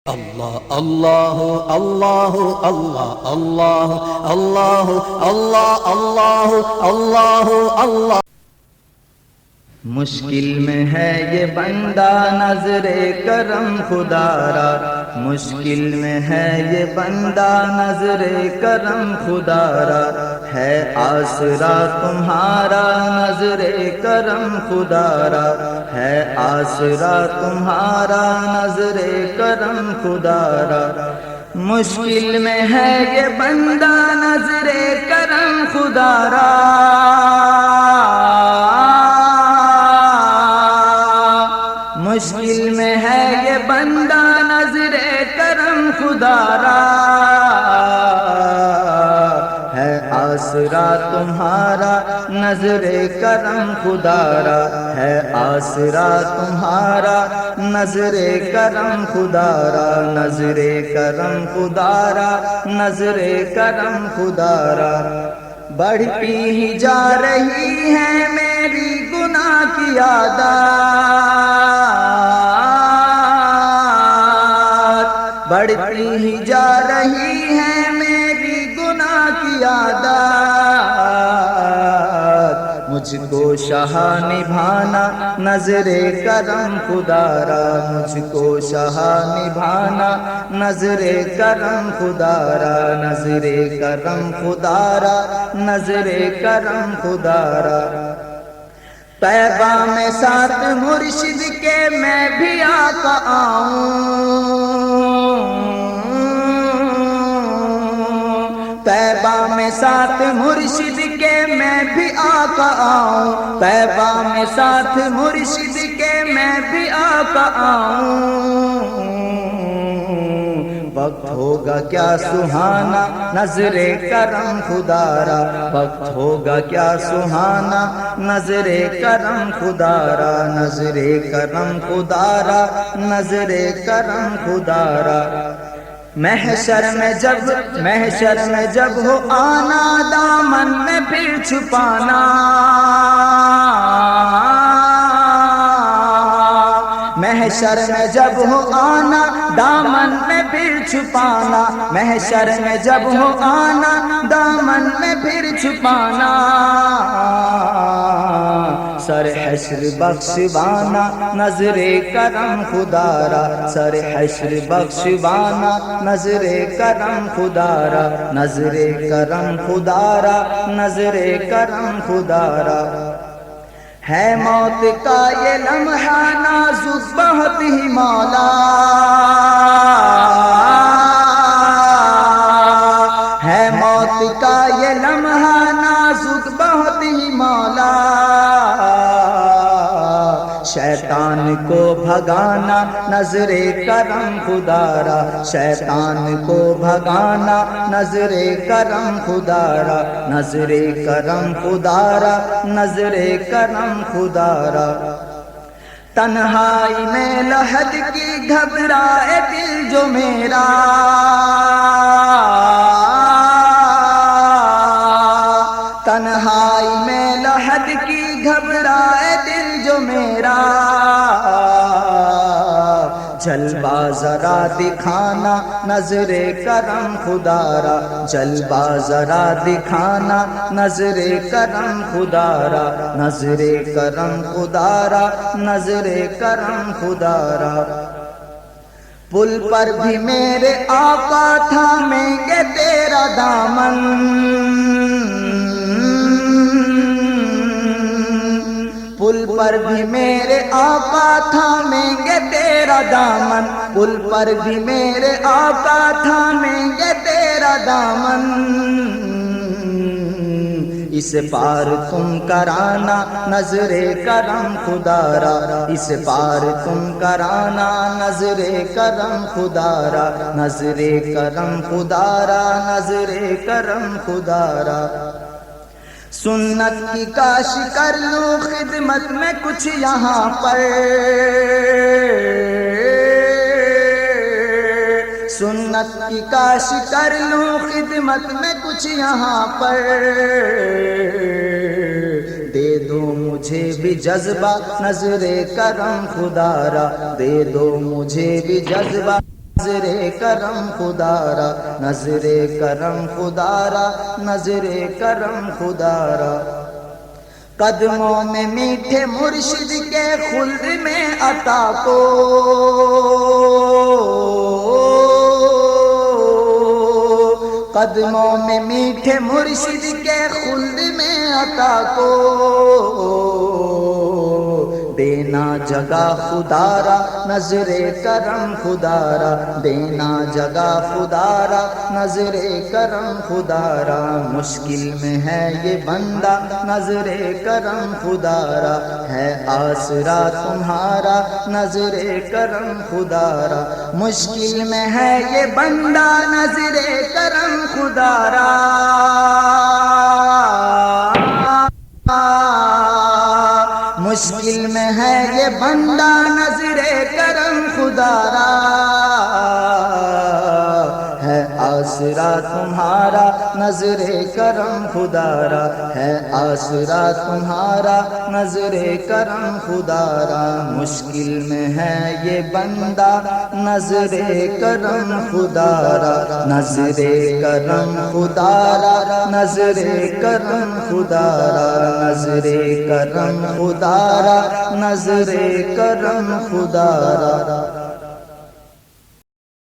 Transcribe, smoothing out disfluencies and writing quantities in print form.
اللہ اللہ اللہ اللہ اللہ اللہ اللہ اللہ اللہ اللہ۔ مشکل میں ہے یہ بندہ نظر کرم خدا را، مشکل میں ہے یہ بندہ نظر کرم خدا را، ہے آسرا تمہارا نظر کرم خدا را، ہے آسرا تمہارا نظر کرم خدا را۔ مشکل میں ہے یہ بندہ نظر کرم خدا را، مشکل میں ہے یہ بندہ نظر کرم خدا را، ہے آسرا تمہارا نظر کرم خدا را، ہے آسرا تمہارا نظر کرم خدا را، نظر کرم خدا را، نظر کرم خدا را۔ بڑھتی ہی جا رہی ہے میری گناہ کی عادت، بڑھتی ہی جا رہی ہے میری گناہ کی عادت، مجھ کو شاہ نبھانا نظر کرم خدا را، مجھ کو شاہ نبھانا نظر کرم خدا را، نظر کرم خدا را، نظر کرم خدا را۔ طیبہ میں ساتھ مرشد کے میں بھی آقا آؤں، طیبہ میں ساتھ مرشد کے میں بھی آقا آؤں، طیبہ میں ساتھ مرشد کے میں بھی آقا آؤں۔ وقت ہوگا کیا سہانا نظر کرم خدا را، وقت ہوگا کیا سہانا نظر کرم خدا را، نظر کرم خدا را، نظر کرم خدا را۔ محشر میں جب ہو آنا دامن میں پھر چھپانا، محشر میں جب ہو آنا دامن میں پھر چھپانا، محشر میں جب ہو آنا دامن میں پھر چھپانا، سر حشر بخشوانا نظر کرم خدا را، سر حشر بخشوانا نظر کرم خدا را، نظر کرم خدا را، نظر کرم خدا را۔ ہے موت کا یہ لمحہ نازک بہت ہی مولا، ہے موت کا یہ لمحہ نازک بہت ہی مولا، شیطان کو بھگانا نظر کرم خدا را، شیطان کو بھگانا نظر کرم خدا را، نظر کرم خدا را، نظر کرم خدا را۔ تنہائی میں لحد کی گھبرائے دل جو میرا، تنہائی میں لحد کی گھبرائے دل جو میرا، جلوہ ذرا دکھانا نظر کرم خدا را، جلوہ ذرا دکھانا نظر کرم خدا را، نظر کرم خدا را، نظر کرم خدا را۔ پل پر بھی میرے آقا تھامیں گے تیرا دامن، پل پر بھی میرے آقا تھامیں گے تیرا دامن، پل پر بھی میرے آقا تھامیں گے تیرا دامن، اس پار تم کرانا نظر کرم خدا را، اس پار تم کرانا نظر کرم خدا را، نظر کرم خدا را، نظر کرم خدا را۔ سنت کی کاش کر لوں خدمت میں کچھ یہاں پر، سنت کی کاش کر لوں خدمت میں کچھ یہاں پر، دے دو مجھے بھی جذبہ نظر کرم خدا را، دے دو مجھے بھی جذبہ نظر کرم خدا را نظر کرم خدا را نظر کرم خدا را قدموں میں میٹھے مرشد کے خلد میں عطا کو قدموں میں میٹھے مرشد کے خلد میں عطا کو دینا جگہ خدا را نظر کرم خدا را دینا جگہ خدا را نظر کرم خدا را مشکل میں ہے یہ بندہ نظر کرم خدا را ہے آسرا تمہارا نظر کرم خدا را مشکل میں ہے یہ بندہ نظر کرم خدا را مشکل میں ہے یہ بندہ نظر کرم خدا را ہے آسرا تمہارا نظر کرم خدا را ہے آسرا تمہارا نظر کرم خدا را مشکل میں ہے یہ بندہ نظر کرم خدا را نظر کرم خدا را نظر کرم خدا را نظر کرم خدا را نظر کرم خدا را